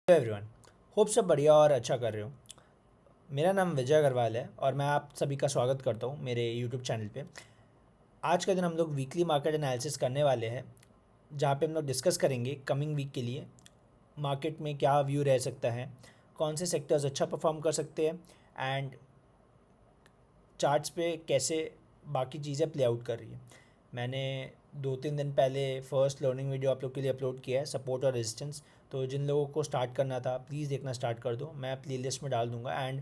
Hello everyone. Hope सब बढ़िया और अच्छा कर रहे हो। मेरा नाम विजय अग्रवाल है और मैं आप सभी का स्वागत करता हूँ मेरे यूट्यूब चैनल पे। आज का दिन हम लोग वीकली मार्केट एनालिसिस करने वाले हैं, जहाँ पे हम लोग डिस्कस करेंगे कमिंग वीक के लिए मार्केट में क्या व्यू रह सकता है, कौन से सेक्टर्स अच्छा परफॉर्म कर सकते हैं एंड चार्ट्स पे कैसे बाकी चीज़ें प्ले आउट कर रही है। मैंने 2-3 दिन पहले फर्स्ट लर्निंग वीडियो आप लोग के लिए अपलोड किया है, सपोर्ट और रेजिस्टेंस। तो जिन लोगों को स्टार्ट करना था प्लीज़ देखना स्टार्ट कर दो, मैं प्लेलिस्ट में डाल दूंगा एंड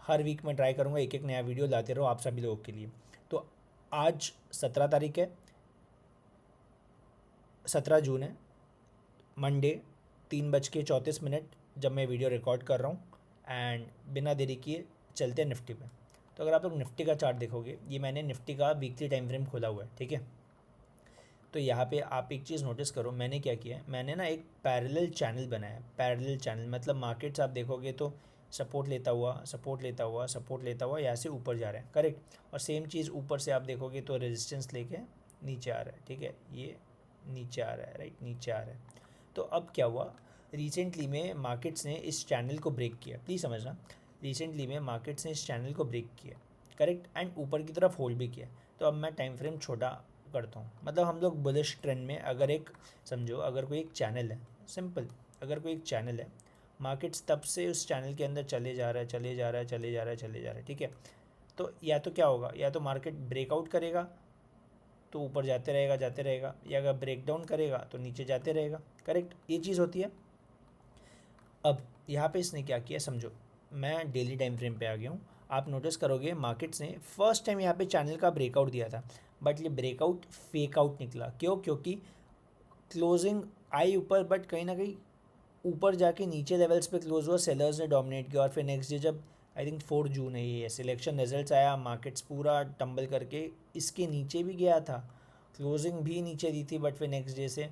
हर वीक में ट्राई करूँगा एक एक नया वीडियो लाते रहो आप सभी लोगों के लिए। तो आज 17 तारीख है, 17 जून है, मंडे, 3:34 जब मैं वीडियो रिकॉर्ड कर रहा हूँ। एंड बिना देरी किए चलते हैं निफ्टी पे। तो अगर आप लोग निफ्टी का चार्ट देखोगे, ये मैंने निफ्टी का वीकली टाइम फ्रेम खोला हुआ है, ठीक है। तो यहाँ पे आप एक चीज़ नोटिस करो, मैंने क्या किया है, मैंने ना एक पैरेलल चैनल बनाया है। पैरेलल चैनल मतलब मार्केट्स आप देखोगे तो सपोर्ट लेता हुआ सपोर्ट लेता हुआ सपोर्ट लेता हुआ यहाँ से ऊपर जा रहा है, करेक्ट। और सेम चीज़ ऊपर से आप देखोगे तो रेजिस्टेंस लेके नीचे आ रहा है, ठीक है। ये नीचे आ रहा है, राइट, नीचे आ रहा है। तो अब क्या हुआ, रिसेंटली में मार्केट्स ने इस चैनल को ब्रेक किया, प्लीज़ समझना। रिसेंटली में मार्केट्स ने इस चैनल को ब्रेक किया, करेक्ट, एंड ऊपर की तरफ होल्ड भी किया। तो अब मैं टाइम फ्रेम छोटा करता हूँ, मतलब हम लोग बुलिश ट्रेंड में, अगर एक समझो, अगर कोई एक चैनल है, सिंपल, अगर कोई एक चैनल है, मार्केट्स तब से उस चैनल के अंदर चले जा रहा है, चले जा रहा है, चले जा रहा है, चले जा रहा है, ठीक है। तो या तो क्या होगा, या तो मार्केट ब्रेकआउट करेगा तो ऊपर जाते रहेगा, या अगर ब्रेक डाउन करेगा तो नीचे जाते रहेगा, करेक्ट, ये चीज़ होती है। अब यहाँ पे इसने क्या किया समझो, मैं डेली टाइम फ्रेम पे आ गया हूँ। आप नोटिस करोगे मार्केट्स ने फर्स्ट टाइम यहाँ पे चैनल का ब्रेकआउट दिया था, बट ये ब्रेकआउट फेक आउट निकला। क्यों? क्योंकि क्लोजिंग आई ऊपर, बट कहीं ना कहीं ऊपर जाके नीचे लेवल्स पे क्लोज हुआ, सेलर्स ने डोमिनेट किया। और फिर नेक्स्ट डे जब आई थिंक 4 जून है, ये सिलेक्शन रिजल्ट्स आया, मार्केट्स पूरा टंबल करके इसके नीचे भी गया था, क्लोजिंग भी नीचे दी थी, बट फिर नेक्स्ट डे से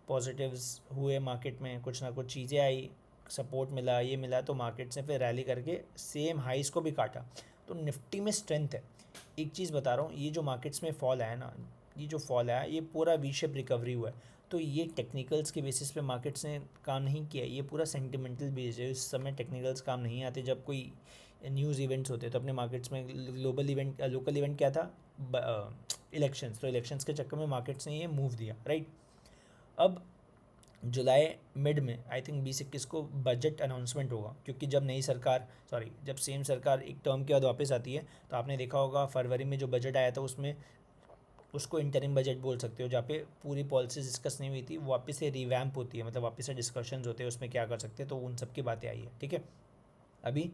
पॉजिटिव्स हुए मार्केट में, कुछ ना कुछ चीज़ें आई, सपोर्ट मिला, ये मिला, तो मार्केट्स ने फिर रैली करके सेम हाइस को भी काटा। तो निफ्टी में स्ट्रेंथ है। एक चीज़ बता रहा हूँ, ये जो मार्केट्स में फॉल आया ना, ये जो फॉल आया, ये पूरा वी शेप रिकवरी हुआ है। तो ये टेक्निकल्स के बेसिस पे मार्केट्स ने काम नहीं किया, ये पूरा सेंटिमेंटल बेस है। इस समय टेक्निकल्स काम नहीं आते। जब कोई न्यूज़ इवेंट्स होते हैं तो अपने मार्केट्स में ग्लोबल इवेंट, लोकल इवेंट क्या था, इलेक्शंस, तो इलेक्शंस के चक्कर में मार्केट्स ने ये मूव दिया, राइट। अब जुलाई मिड में आई थिंक 20-21 को बजट अनाउंसमेंट होगा, क्योंकि जब नई सरकार, सॉरी, जब सेम सरकार एक टर्म के बाद वापस आती है, तो आपने देखा होगा फरवरी में जो बजट आया था उसमें, उसको इंटरिम बजट बोल सकते हो, जहाँ पे पूरी पॉलिसीज डिस्कस नहीं हुई थी, वो वापस से रिवैम्प होती है, मतलब वापस से डिस्कशंस होते हैं उसमें क्या कर सकते हैं, तो उन सब की बातें आई है, ठीक है। अभी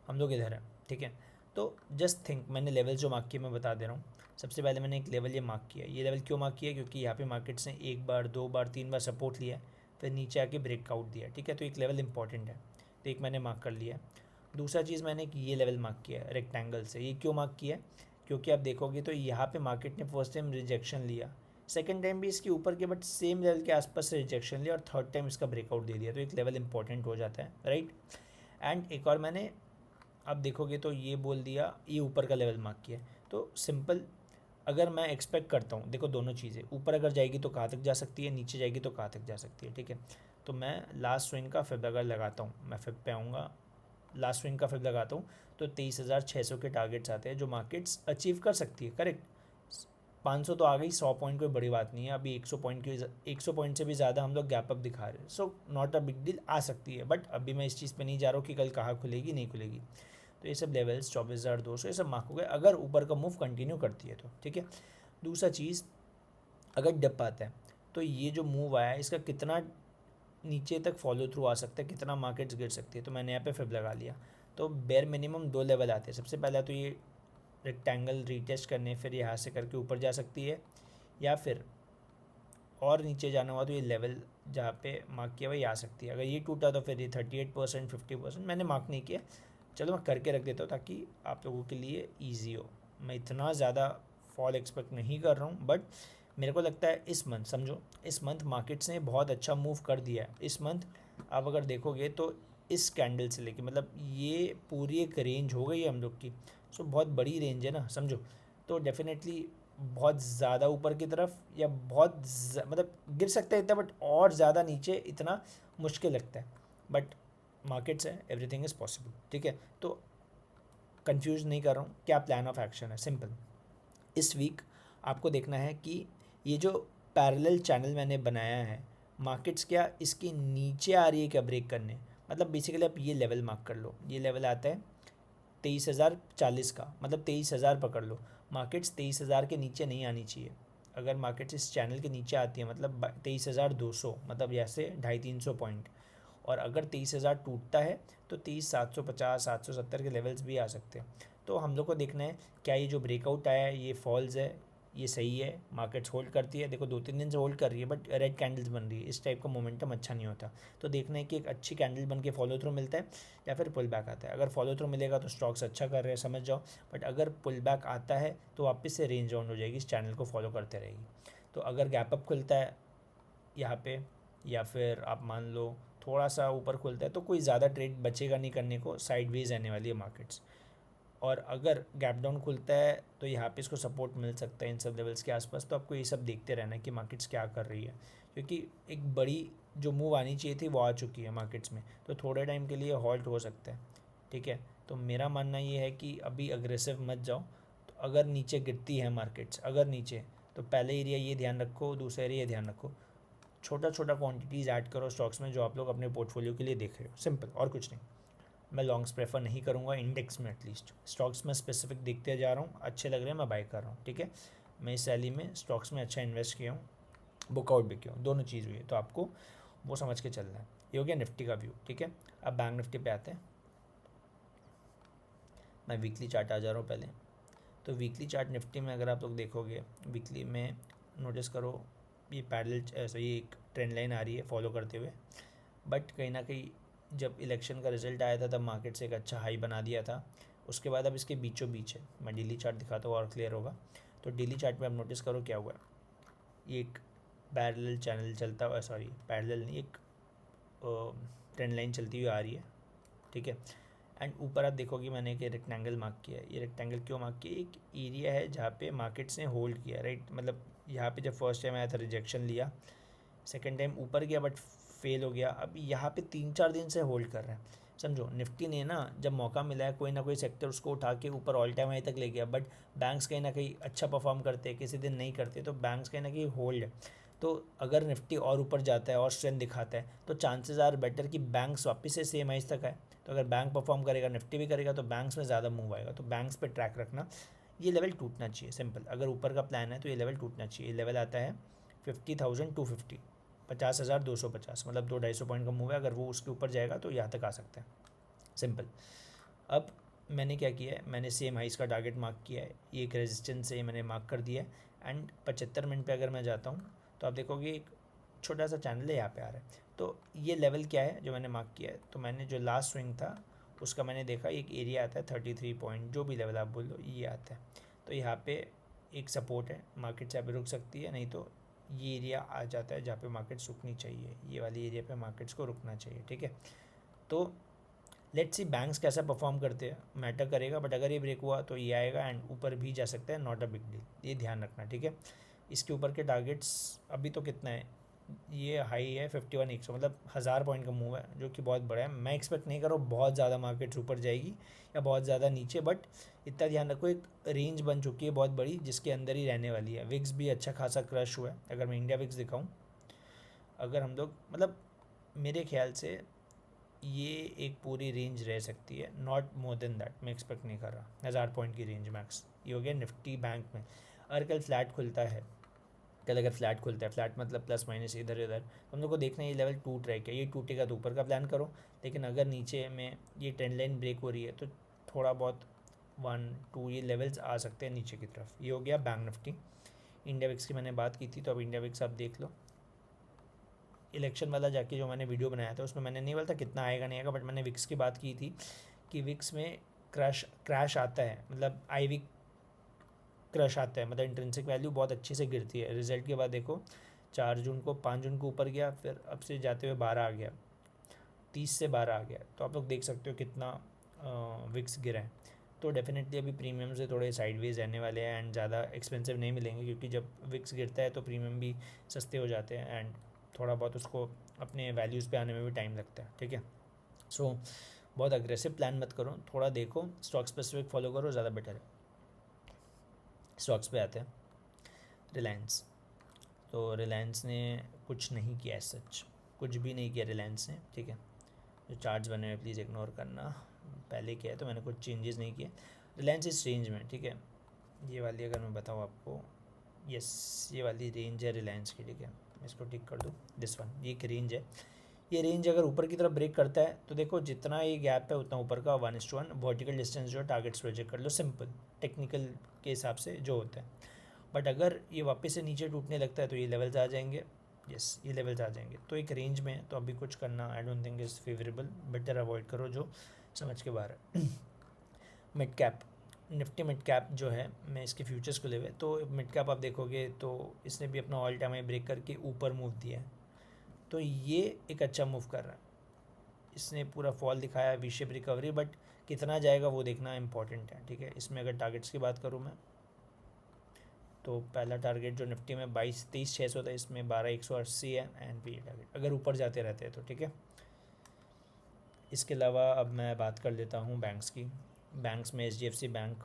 हम लोग इधर हैं, ठीक है। तो जस्ट थिंक, मैंने लेवल जो मार्क किए मैं बता दे रहा हूँ। सबसे पहले मैंने एक लेवल ये मार्क किया, ये लेवल क्यों मार्क किया, क्योंकि यहाँ पे मार्केट्स ने एक बार, दो बार, तीन बार सपोर्ट लिया, फिर नीचे आके ब्रेकआउट दिया, ठीक है। तो एक लेवल इंपॉर्टेंट है, तो एक मैंने मार्क कर लिया। दूसरा चीज़ मैंने ये लेवल मार्क किया है रेक्टेंगल से। ये क्यों मार्क किया है, क्योंकि आप देखोगे तो यहाँ पे मार्केट ने फर्स्ट टाइम रिजेक्शन लिया, सेकंड टाइम भी इसके ऊपर के बट सेम लेवल के आसपास से रिजेक्शन लिया, और थर्ड टाइम इसका ब्रेकआउट दे दिया, तो एक लेवल इंपॉर्टेंट हो जाता है, राइट। एंड एक और मैंने, आप देखोगे तो ये बोल दिया, ये ऊपर का लेवल मार्क किया है। तो सिंपल, अगर मैं एक्सपेक्ट करता हूँ, देखो दोनों चीज़ें, ऊपर अगर जाएगी तो कहाँ तक जा सकती है, नीचे जाएगी तो कहाँ तक जा सकती है, ठीक है। तो मैं लास्ट स्विंग का फिब अगर लगाता हूँ, मैं फिब पे आऊँगा, लास्ट स्विंग का फिब लगाता हूँ, तो 23,600 के टारगेट्स आते हैं जो मार्केट्स अचीव कर सकती है, करेक्ट। 500 तो आ गई, 100 पॉइंट कोई बड़ी बात नहीं है। अभी 100 पॉइंट की, 100 पॉइंट से भी ज़्यादा हम लोग गैप अप दिखा रहे हैं, so not a big deal, आ सकती है। बट अभी मैं इस चीज़ पे नहीं जा रहा हूँ कि कल कहाँ खुलेगी नहीं खुलेगी। तो ये सब लेवल्स 24,200 ये सब मार्क हो गए, अगर ऊपर का मूव कंटिन्यू करती है तो, ठीक है। दूसरा चीज़, अगर डिप आता है तो ये जो मूव आया है इसका कितना नीचे तक फॉलो थ्रू आ सकता है, कितना मार्केट्स गिर सकती है, तो मैंने यहाँ पे फिब लगा लिया। तो बेयर मिनिमम 2 लेवल आते हैं। सबसे पहला तो ये रेक्टेंगल रीटेस्ट करने, फिर यहाँ से करके ऊपर जा सकती है, या फिर और नीचे जाना हुआ तो ये लेवल जहाँ पे मार्क किया वही आ सकती है। अगर ये टूटा तो फिर ये 38%, 50%, मैंने मार्क नहीं किया, चलो मैं करके रख देता हूँ ताकि आप लोगों के लिए ईजी हो। मैं इतना ज़्यादा फॉल एक्सपेक्ट नहीं कर रहा हूँ, बट मेरे को लगता है इस मंथ, समझो इस मंथ मार्केट्स ने बहुत अच्छा मूव कर दिया है। इस मंथ आप अगर देखोगे तो इस कैंडल से लेके, मतलब ये पूरी एक रेंज हो गई है हम लोग की, सो बहुत बड़ी रेंज है ना, समझो। तो डेफिनेटली बहुत ज़्यादा ऊपर की तरफ, या बहुत मतलब गिर सकता है इतना, बट और ज़्यादा नीचे इतना मुश्किल लगता है। बट मार्केट्स है, एवरीथिंग इज़ पॉसिबल, ठीक है। तो कंफ्यूज नहीं कर रहा हूँ, क्या प्लान ऑफ एक्शन है, सिंपल। इस वीक आपको देखना है कि ये जो पैरेलल चैनल मैंने बनाया है, मार्केट्स क्या इसके नीचे आ रही है क्या ब्रेक करने, मतलब बेसिकली आप ये लेवल मार्क कर लो, ये लेवल आता है 23,040 का, मतलब 23,000 पकड़ लो। मार्केट्स 23,000 के नीचे नहीं आनी चाहिए। अगर मार्केट्स इस चैनल के नीचे आती है मतलब 23,200, मतलब जैसे 250-300 पॉइंट, और अगर 23,000 टूटता है तो 23,750 770 के लेवल्स भी आ सकते हैं। तो हम लोग को देखना है क्या ये जो ब्रेकआउट आया है ये फॉल्स है, ये सही है, मार्केट्स होल्ड करती है। देखो 2-3 दिन से होल्ड कर रही है बट रेड कैंडल्स बन रही है, इस टाइप का मोमेंटम अच्छा नहीं होता। तो देखना है कि एक अच्छी कैंडल बन के फॉलो थ्रू मिलता है या फिर पुल बैक आता है। अगर फॉलो थ्रू मिलेगा तो स्टॉक्स अच्छा कर रहे हैं, समझ जाओ। बट अगर पुल बैक आता है तो वापस से रेंज राउंड हो जाएगी, इस चैनल को फॉलो करते रहेगी। तो अगर गैप अप खुलता है यहाँ पे, या फिर आप मान लो थोड़ा सा ऊपर खुलता है, तो कोई ज़्यादा ट्रेड बचेगा नहीं करने को, साइडवेज रहने वाली है मार्केट्स। और अगर गैप डाउन खुलता है तो यहाँ पे इसको सपोर्ट मिल सकता है इन सब लेवल्स के आसपास। तो आपको ये सब देखते रहना है कि मार्केट्स क्या कर रही है, क्योंकि एक बड़ी जो मूव आनी चाहिए थी वो आ चुकी है मार्केट्स में, तो थोड़े टाइम के लिए हॉल्ट हो सकता है, ठीक है। तो मेरा मानना ये है कि अभी अग्रेसिव मत जाओ। तो अगर नीचे गिरती है मार्केट्स, अगर नीचे, तो पहले एरिया ये ध्यान रखो, दूसरा एरिया ध्यान रखो, छोटा छोटा क्वांटिटीज़ ऐड करो स्टॉक्स में जो आप लोग अपने पोर्टफोलियो के लिए देख रहे हो, सिंपल, और कुछ नहीं। मैं लॉन्ग्स प्रेफर नहीं करूँगा इंडेक्स में, एटलीस्ट स्टॉक्स में स्पेसिफिक देखते जा रहा हूँ, अच्छे लग रहे हैं मैं बाय कर रहा हूँ, ठीक है। मैं इस रैली में स्टॉक्स में अच्छा इन्वेस्ट किया हूँ, बुकआउट भी किया हूँ, दोनों चीज़ हुई है, तो आपको वो समझ के चलना है। ये हो गया निफ्टी का व्यू, ठीक है। अब बैंक निफ्टी पे आते हैं। मैं वीकली चार्ट आ जा रहा हूँ पहले। तो वीकली चार्ट निफ्टी में अगर आप लोग देखोगे, वीकली में नोटिस करो ये पैरेलल ऐसा ये एक ट्रेंड लाइन आ रही है फॉलो करते हुए, बट कहीं ना कहीं जब इलेक्शन का रिजल्ट आया था तब मार्केट से एक अच्छा हाई बना दिया था। उसके बाद अब इसके बीचों बीच है, मैं डेली चार्ट दिखाता हूँ और क्लियर होगा। तो डेली चार्ट में आप नोटिस करो क्या हुआ है, ये एक पैरेलल चैनल चलता हुआ, सॉरी पैरेलल नहीं, एक ट्रेंड लाइन चलती हुई आ रही है, ठीक है। एंड ऊपर आप देखोगे मैंने एक रेक्टेंगल मार्क किया है। ये रेक्टेंगल क्यों मार्क किया, एक एरिया है जहाँ पे मार्केट्स ने होल्ड किया, राइट। मतलब यहाँ पे जब फर्स्ट टाइम आया था रिजेक्शन लिया, सेकेंड टाइम ऊपर गया बट फेल हो गया, अब यहाँ पे 3-4 दिन से होल्ड कर रहे हैं, समझो। निफ्टी ने ना जब मौका मिला है कोई ना कोई सेक्टर उसको उठा के ऊपर ऑल टाइम हाई तक ले गया, बट बैंक्स कहीं ना कहीं अच्छा परफॉर्म करते हैं, किसी दिन नहीं करते, तो बैंक्स कहीं ना कहीं होल्ड है। तो अगर निफ्टी और ऊपर जाता है और स्ट्रेंथ दिखाता है तो चांसेस आर बेटर कि बैंक्स वापस से सेम हाइज तक आए। तो अगर बैंक परफॉर्म करेगा निफ्टी भी करेगा, तो बैंक्स में ज़्यादा मूव आएगा, तो बैंक्स पे ट्रैक रखना। ये लेवल टूटना चाहिए, सिंपल। अगर ऊपर का प्लान है तो ये लेवल टूटना चाहिए। ये लेवल आता है 50,250, 50,250, मतलब 200-250 पॉइंट का मूव है। अगर वो उसके ऊपर जाएगा तो यहाँ तक आ सकता है, सिंपल। अब मैंने क्या किया है, मैंने सेम हाइस का टारगेट मार्क किया है, ये एक रेजिस्टेंस से मैंने मार्क कर दिया है। एंड 75 मिनट पे अगर मैं जाता हूँ तो आप देखोगे एक छोटा सा चैनल है यहाँ पे आ रहा है। तो ये लेवल क्या है जो मैंने मार्क किया है, तो मैंने जो लास्ट स्विंग था उसका मैंने देखा एक एरिया आता है 33 पॉइंट, जो भी लेवल आप बोल दो, ये आता है। तो यहाँ पे एक सपोर्ट है, मार्केट यहाँ पे रुक सकती है, नहीं तो ये एरिया आ जाता है जहाँ पे मार्केट्स रुकनी चाहिए, ये वाली एरिया पे मार्केट्स को रुकना चाहिए, ठीक है। तो लेट्स सी बैंक्स कैसा परफॉर्म करते हैं, मैटर करेगा, बट अगर ये ब्रेक हुआ तो ये आएगा एंड ऊपर भी जा सकता है, नॉट अ बिग डील, ये ध्यान रखना, ठीक है। इसके ऊपर के टारगेट्स अभी तो कितना है, ये हाई है 51,100, मतलब 1000 पॉइंट का मूव है जो कि बहुत बड़ा है। मैं एक्सपेक्ट नहीं कर रहा हूँ बहुत ज़्यादा मार्केट्स ऊपर जाएगी या बहुत ज़्यादा नीचे, बट इतना ध्यान रखो एक रेंज बन चुकी है बहुत बड़ी जिसके अंदर ही रहने वाली है। विक्स भी अच्छा खासा क्रश हुआ है, अगर मैं इंडिया विक्स दिखाऊँ, अगर हम लोग मतलब मेरे ख्याल से ये एक पूरी रेंज रह सकती है, नॉट मोर देन दैट, मैं एक्सपेक्ट नहीं कर रहा 1000 पॉइंट की रेंज मैक्स। ये हो गया निफ्टी बैंक में। अगर कल फ्लैट खुलता है, कल अगर फ्लैट खुलता है, फ्लैट मतलब प्लस माइनस इधर उधर, तो हम लोग को देखना है ये लेवल टूट रहा है क्या, ये टूटेगा तो ऊपर का प्लान करो। लेकिन अगर नीचे में ये ट्रेंड लाइन ब्रेक हो रही है तो थोड़ा बहुत 1-2 ये लेवल्स आ सकते हैं नीचे की तरफ। ये हो गया बैंक निफ्टी। इंडिया विक्स की मैंने बात की थी, तो अब इंडिया विक्स आप देख लो। इलेक्शन वाला जाके जो मैंने वीडियो बनाया था उसमें मैंने नहीं बोला था कितना आएगा नहीं आएगा, बट मैंने विक्स की बात की थी कि विक्स में क्रैश आता है, मतलब आई विक क्रश आता है, मतलब इंट्रिंसिक वैल्यू बहुत अच्छे से गिरती है। रिजल्ट के बाद देखो 4 जून को 5 जून को ऊपर गया, फिर अब से जाते हुए 12 आ गया, 30 से 12 आ गया। तो आप लोग देख सकते हो कितना विक्स गिरा है। तो डेफिनेटली अभी प्रीमियम से थोड़े साइडवेज रहने वाले हैं एंड ज़्यादा एक्सपेंसिव नहीं मिलेंगे, क्योंकि जब विक्स गिरता है तो प्रीमियम भी सस्ते हो जाते हैं एंड थोड़ा बहुत उसको अपने वैल्यूज़ पे आने में भी टाइम लगता है, ठीक है। सो बहुत अग्रेसिव प्लान मत करो, थोड़ा देखो, स्टॉक स्पेसिफिक फॉलो करो, ज़्यादा बेटर है। स्टॉक्स पे आते हैं। रिलायंस, तो रिलायंस ने कुछ नहीं किया एज सच, कुछ भी नहीं किया रिलायंस ने, ठीक है। जो चार्ट्स बने हुए प्लीज़ इग्नोर करना, पहले किया है तो मैंने कुछ चेंजेस नहीं किए। रिलायंस इस रेंज में, ठीक है। ये वाली अगर मैं बताऊँ आपको, यस ये वाली रेंज है रिलायंस की, ठीक है। मैं इसको टिक कर दूँ, दिस वन, ये एक रेंज है। ये रेंज अगर ऊपर की तरफ ब्रेक करता है तो देखो जितना ये गैप है उतना ऊपर का 1:1 वर्टिकल डिस्टेंस जो है टारगेट्स प्रोजेक्ट कर लो, सिंपल टेक्निकल के हिसाब से जो होता है। बट अगर ये वापस से नीचे टूटने लगता है तो ये लेवल्स आ जाएंगे, यस ये लेवल्स आ जाएंगे। तो एक रेंज में तो अभी कुछ करना I don't think is favourable, better avoid करो जो समझ के बाहर है। Mid cap, Nifty mid cap जो है, मैं इसके फ्यूचर्स को ले हुए, तो मिड कैप आप देखोगे तो इसने भी अपना ऑल टाइम हाई ब्रेक करके ऊपर मूव दिया है, तो ये एक अच्छा मूव कर रहा है। इसने पूरा फॉल दिखाया, वी शेप रिकवरी, बट कितना जाएगा वो देखना इंपॉर्टेंट है, ठीक है। इसमें अगर टारगेट्स की बात करूँ मैं, तो पहला टारगेट जो निफ्टी में 22-23-600 था, इसमें 12,180 है, एंड भी टारगेट अगर ऊपर जाते रहते हैं तो, ठीक है। इसके अलावा अब मैं बात कर लेता हूँ बैंक्स की। बैंक्स में HDFC बैंक,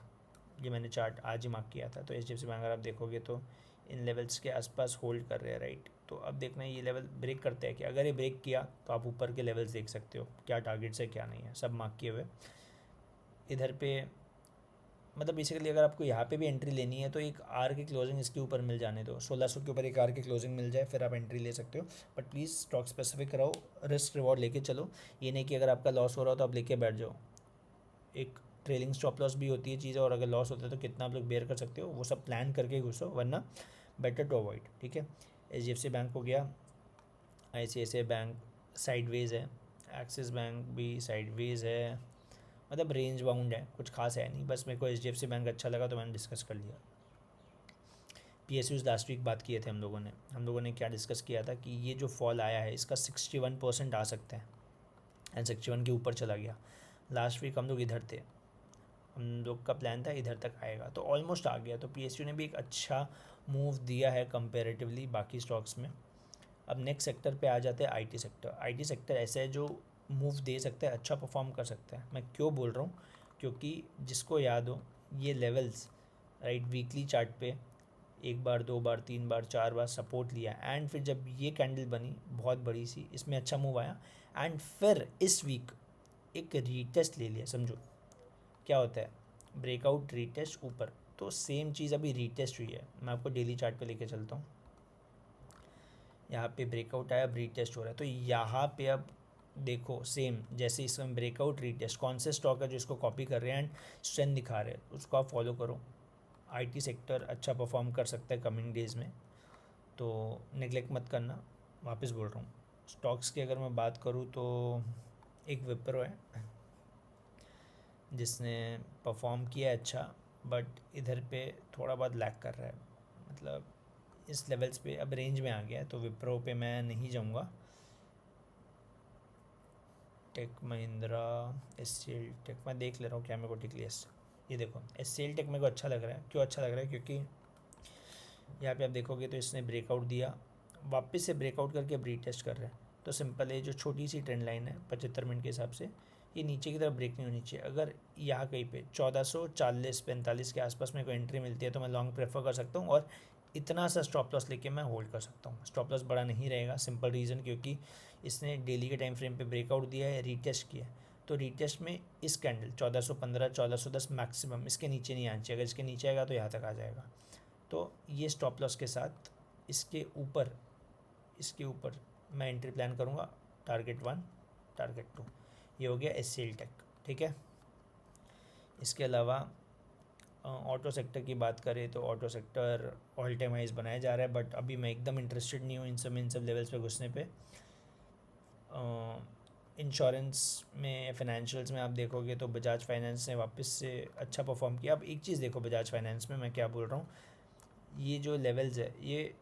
ये मैंने चार्ट आज ही मार्क किया था, तो HDFC बैंक अगर आप देखोगे तो इन लेवल्स के आसपास होल्ड कर रहे हैं, राइट। तो अब देखना ये लेवल ब्रेक करते हैं कि अगर ये ब्रेक किया तो आप ऊपर के लेवल्स देख सकते हो, क्या टारगेट्स है क्या नहीं है, सब मार्क किए हुए। इधर पे मतलब बेसिकली अगर आपको यहाँ पे भी एंट्री लेनी है तो एक आर की क्लोजिंग इसके ऊपर मिल जाने दो, 1600 के ऊपर एक आर की क्लोजिंग मिल जाए फिर आप एंट्री ले सकते हो। बट प्लीज़ स्टॉक स्पेसिफिक रहो, रिस्क रिवॉर्ड लेके चलो। ये नहीं कि अगर आपका लॉस हो रहा हो तो आप लेके बैठ जाओ। एक ट्रेलिंग स्टॉप लॉस भी होती है चीज़, और अगर लॉस होता है तो कितना आप लोग बेयर कर सकते हो, वो सब प्लान करके घुसो, वरना बेटर टू अवॉइड, ठीक है। HDFC बैंक हो गया, ICICI बैंक साइडवेज है, एक्सिस बैंक भी साइडवेज है, मतलब रेंज बाउंड है, कुछ खास है नहीं, बस मेरे को HDFC बैंक अच्छा लगा तो मैंने डिस्कस कर लिया। PSUs लास्ट वीक बात किए थे हम लोगों ने क्या डिस्कस किया था कि ये जो फॉल आया है इसका 61% आ सकता है, एंड 61 के ऊपर चला गया। लास्ट वीक हम लोग इधर थे, हम लोग का प्लान था इधर तक आएगा, तो ऑलमोस्ट आ गया। तो PSU ने भी एक अच्छा मूव दिया है कंपेरेटिवली बाकी स्टॉक्स में। अब नेक्स्ट सेक्टर पे आ जाते हैं, IT सेक्टर। IT सेक्टर ऐसा है जो मूव दे सकता है, अच्छा परफॉर्म कर सकता है। मैं क्यों बोल रहा हूँ, क्योंकि जिसको याद हो ये लेवल्स, राइट, वीकली चार्ट पे एक बार, दो बार, तीन बार, चार बार सपोर्ट लिया, एंड फिर जब ये कैंडल बनी बहुत बड़ी सी, इसमें अच्छा मूव आया, एंड फिर इस वीक एक रीटेस्ट ले लिया। समझो क्या होता है, ब्रेकआउट रीटेस्ट ऊपर, तो सेम चीज़ अभी रीटेस्ट हुई है। मैं आपको डेली चार्ट पे लेके चलता हूँ, यहाँ पे ब्रेकआउट आया, अब रीटेस्ट हो रहा है, तो यहाँ पे अब देखो सेम जैसे इसमें ब्रेकआउट रीटेस्ट, कौन से स्टॉक है जो इसको कॉपी कर रहे हैं एंड स्ट्रेंथ दिखा रहे हैं, उसको आप फॉलो करो। IT सेक्टर अच्छा परफॉर्म कर सकता है कमिंग डेज़ में, तो नेगलेक्ट मत करना, वापस बोल रहा हूँ। स्टॉक्स की अगर मैं बात करूँ तो एक विप्रो है जिसने परफॉर्म किया अच्छा, बट इधर पे थोड़ा बहुत लैग कर रहा है, मतलब इस लेवल्स पे अब रेंज में आ गया है, तो विप्रो पे मैं नहीं जाऊँगा। टेक महिंद्रा, SCL टेक मैं देख ले रहा हूँ क्या मेरे को टिक लिया। ये देखो SCL टेक मेरे को अच्छा लग रहा है, क्यों अच्छा लग रहा है, क्योंकि यहाँ पे आप देखोगे तो इसने ब्रेकआउट दिया, वापस से ब्रेकआउट करके अब रीटेस्ट कर रहे हैं। तो सिंपल है, जो छोटी सी ट्रेंड लाइन है 75 मिनट के हिसाब से, ये नीचे की तरफ ब्रेक नहीं होनी चाहिए। अगर यहाँ कहीं पे 1440-45 के आसपास में कोई एंट्री मिलती है तो मैं लॉन्ग प्रेफर कर सकता हूँ, और इतना सा स्टॉप लॉस लेके मैं होल्ड कर सकता हूँ। स्टॉप लॉस बड़ा नहीं रहेगा, सिंपल रीज़न क्योंकि इसने डेली के टाइम फ्रेम पे ब्रेकआउट दिया है, रीटेस्ट किया है, तो रीटेस्ट में इस कैंडल 1415 1410 मैक्सिमम, इसके नीचे नहीं आना चाहिए। अगर इसके नीचे आएगा तो यहाँ तक आ जाएगा, तो ये स्टॉप लॉस के साथ इसके ऊपर मैं एंट्री प्लान करूँगा, टारगेट 1 टारगेट 2। ये हो गया SCL टेक, ठीक है। इसके अलावा ऑटो सेक्टर की बात करें तो auto sector all time highs बनाया जा रहा है, बट अभी मैं एकदम इंटरेस्टेड नहीं हूँ इन सब लेवल्स पे घुसने पे। इंश्योरेंस में, फाइनेंशियल्स में आप देखोगे तो बजाज फाइनेंस ने वापस से अच्छा परफॉर्म किया। अब एक चीज़ देखो बजाज फाइनेंस में, मैं क्या बोल रहा हूँ, ये जो लेवल्स है ये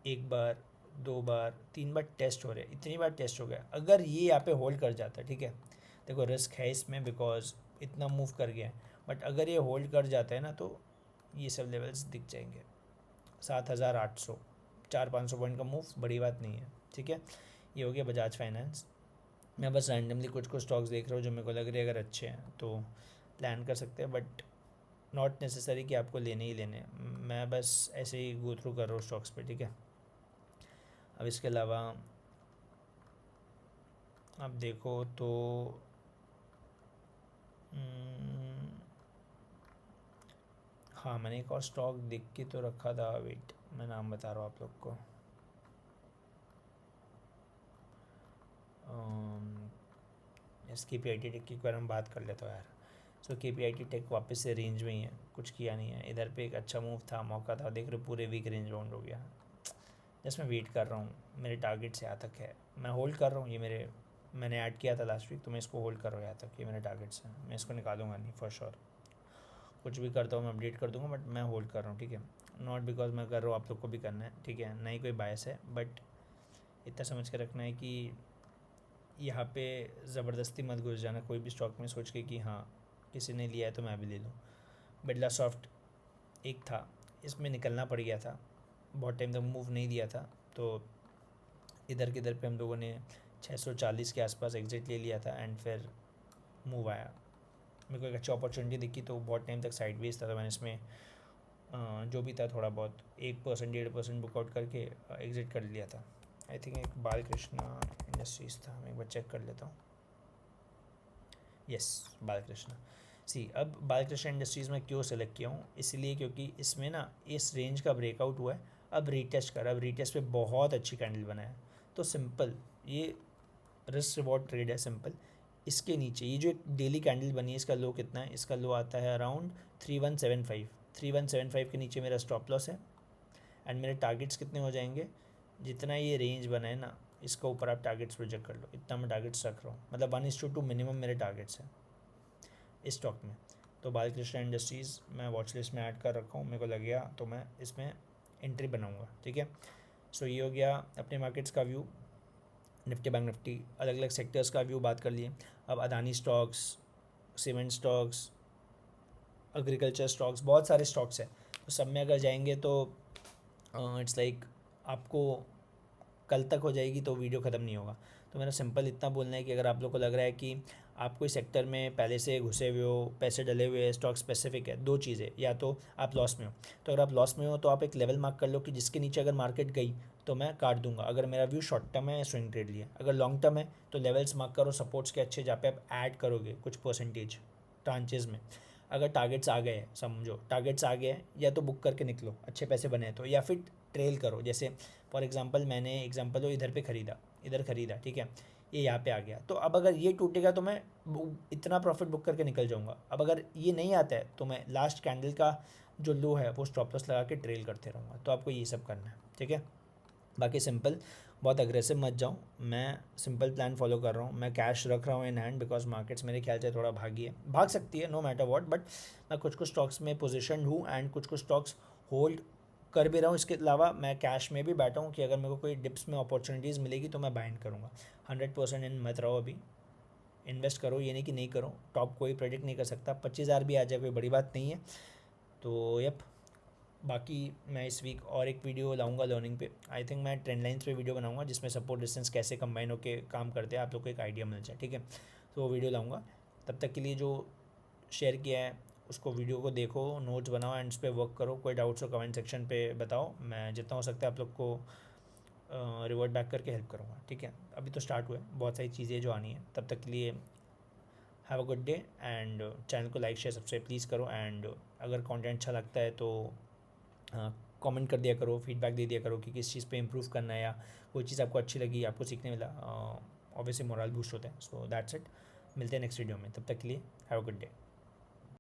एक बार, दो बार, तीन बार टेस्ट हो रहे हैं, इतनी बार टेस्ट हो गया, अगर ये यहाँ पे होल्ड कर जाता है, ठीक है, देखो रिस्क है इसमें बिकॉज इतना मूव कर गया है, बट अगर ये होल्ड कर जाता है ना तो ये सब लेवल्स दिख जाएंगे। 7,800, 400-500 पॉइंट का मूव बड़ी बात नहीं है, ठीक है। ये हो गया बजाज फाइनेंस। मैं बस रैंडमली कुछ कुछ स्टॉक्स देख रहा हूँ जो मेरे को लग रही है अगर अच्छे हैं तो प्लान कर सकते हैं, बट नॉट नेसेसरी कि आपको लेने ही लेने हैं। मैं बस ऐसे ही गो थ्रू कर रहा हूँ स्टॉक्स पे, ठीक है। अब इसके अलावा आप देखो तो हाँ, मैंने एक और स्टॉक देख के तो रखा था, वेट मैं नाम बता रहा हूँ आप लोग को। इस KPIT टेक की बारे में बात कर लेता हूँ यार। सो KPIT टेक वापस से रेंज में ही है, कुछ किया नहीं है। इधर पे एक अच्छा मूव था, मौका था, देख रहे हो पूरे वीक रेंज बाउंड हो गया। जस्ट मैं वेट कर रहा हूँ, मेरे टारगेट से यहाँ तक है, मैं होल्ड कर रहा हूँ। ये मैंने ऐड किया था लास्ट वीक, तो मैं इसको होल्ड कर रहा हूँ यहाँ तक। ये मेरे टारगेट्स हैं, मैं इसको निकालूंगा नहीं फॉर श्योर। कुछ भी करता हूँ मैं अपडेट कर दूंगा, बट मैं होल्ड कर रहा हूँ, ठीक है। नॉट बिकॉज मैं कर रहा हूँ, आप लोग को भी करना है, ठीक है, नहीं कोई बायस है, बट इतना समझ के रखना है कि यहाँ पे ज़बरदस्ती मत घुस जाना कोई भी स्टॉक में सोच के कि हाँ किसी ने लिया है तो मैं भी ले लूँ। बिरला सॉफ्ट एक था, इसमें निकलना पड़ गया था, बहुत टाइम तक मूव नहीं दिया था, तो इधर किधर पे हम लोगों ने 640 के आसपास एग्जिट ले लिया था, एंड फिर मूव आया। मेरे को एक अच्छी अपॉर्चुनिटी दिखी, तो बहुत टाइम तक साइडवेज था, तो मैंने इसमें जो भी था थोड़ा बहुत 1% 1.5% बुकआउट करके एग्ज़िट कर लिया था। आई थिंक एक बालकृष्णा इंडस्ट्रीज़ था, मैं एक बार चेक कर लेता हूँ। यस, बालकृष्णा। अब बालकृष्णा इंडस्ट्रीज़ में क्यों सेलेक्ट किया हूँ, इसलिए क्योंकि इसमें ना इस रेंज का ब्रेकआउट हुआ है। अब रीटेस्ट पे बहुत अच्छी कैंडल बना है, तो सिंपल ये रिस्क रिवॉर्ड ट्रेड है, सिंपल। इसके नीचे ये जो एक डेली कैंडल बनी है, इसका लो कितना है, इसका लो आता है अराउंड 3175। 3175 के नीचे मेरा स्टॉप लॉस है, एंड मेरे टारगेट्स कितने हो जाएंगे, जितना ये रेंज बना है ना, इसका ऊपर आप टारगेट्स प्रोजेक्ट कर लो, इतना मैं टारगेट्स रख रहा हूँ, मतलब 1:2 मिनिमम मेरे टारगेट्स हैं इस स्टॉक में। तो बालकृष्णा इंडस्ट्रीज़ मैं वॉच लिस्ट में ऐड कर रखा हूँ, मेरे को लगेगा तो मैं इसमें एंट्री बनाऊँगा, ठीक है। सो ये हो गया अपने मार्केट्स का व्यू, निफ्टी बैंक निफ्टी अलग अलग सेक्टर्स का व्यू बात कर लिए। अब Adani stocks, cement stocks, agriculture stocks, बहुत सारे स्टॉक्स हैं, तो सब में अगर जाएंगे तो इट्स लाइक आपको कल तक हो जाएगी, तो वीडियो ख़त्म नहीं होगा। तो मेरा सिंपल इतना बोलना है कि अगर आप लोग को लग रहा है कि आप कोई सेक्टर में पहले से घुसे हुए हो, पैसे डले हुए हैं, स्टॉक स्पेसिफिक है, दो चीज़ें, या तो आप लॉस में हो, तो अगर आप लॉस में हो तो आप एक लेवल मार्क कर लो कि जिसके नीचे अगर मार्केट गई तो मैं काट दूंगा। अगर मेरा व्यू शॉर्ट टर्म है, स्विंग ट्रेड लिए, अगर लॉन्ग टर्म है तो लेवल्स मार्क करो सपोर्ट्स के अच्छे, जहाँ पे आप ऐड करोगे कुछ परसेंटेज ट्रांचेज में। अगर टारगेट्स आ गए, समझो टारगेट्स आ गए, या तो बुक करके निकलो, अच्छे पैसे बने तो, या फिर ट्रेल करो। जैसे फॉर एग्जांपल मैंने एग्जांपल हो इधर पे ख़रीदा, इधर ख़रीदा, ठीक है, ये यहाँ पे आ गया, तो अब अगर ये टूटेगा तो मैं इतना प्रॉफिट बुक करके निकल जाऊँगा। अब अगर ये नहीं आता है तो मैं लास्ट कैंडल का जो लो है वो स्टॉप लॉस लगा के ट्रेल करते रहूँगा। तो आपको ये सब करना है, ठीक है। बाकी सिंपल, बहुत अग्रेसिव मत जाऊँ, मैं सिंपल प्लान फॉलो कर रहा हूँ। मैं कैश रख रहा हूँ इन हैंड, बिकॉज मार्केट्स मेरे ख्याल से थोड़ा भागी है, भाग सकती है नो मैटर वॉट, बट मैं कुछ कुछ स्टॉक्स में पोजिशन हूँ, एंड कुछ कुछ स्टॉक्स होल्ड कर भी रहा हूँ। इसके अलावा मैं कैश में भी बैठा हूँ कि अगर मेरे को कोई डिप्स में अपॉर्चुनिटीज़ मिलेगी तो मैं बाइंड करूँगा। 100% इन मत रहो, अभी इन्वेस्ट करो, ये नहीं कि नहीं करो, टॉप कोई प्रेडिक्ट नहीं कर सकता, 25,000 भी आ जाए कोई बड़ी बात नहीं है। तो यप, बाकी मैं इस वीक और एक वीडियो लाऊंगा लर्निंग पे। आई थिंक मैं ट्रेंड लाइन्स पे वीडियो बनाऊंगा, जिसमें सपोर्ट डिस्टेंस कैसे कंबाइन होकर काम करते हैं, आप लोग को एक आइडिया मिल जाए, ठीक है। तो वो वीडियो लाऊंगा, तब तक के लिए जो शेयर किया है उसको, वीडियो को देखो, नोट्स बनाओ, एंड उस पर वर्क करो। कोई डाउट्स हो कमेंट सेक्शन पे बताओ, मैं जितना हो सकता है आप लोग को रिवर्ट बैक करके हेल्प करूँगा, ठीक है। अभी तो स्टार्ट हुआ है, बहुत सारी चीज़ें जो आनी है, तब तक के लिए have a good day, and channel को लाइक शेयर सब्सक्राइब प्लीज़ करो। एंड अगर कंटेंट अच्छा लगता है तो कमेंट कर दिया करो, फीडबैक दे दिया करो कि किस चीज़ पे इम्प्रूव करना है, या कोई चीज़ आपको अच्छी लगी, आपको सीखने मिला, ऑब्वियसली मोरल बूस्ट होता है। सो दैट्स इट, मिलते हैं नेक्स्ट वीडियो में, तब तक के लिए हैव अ गुड डे।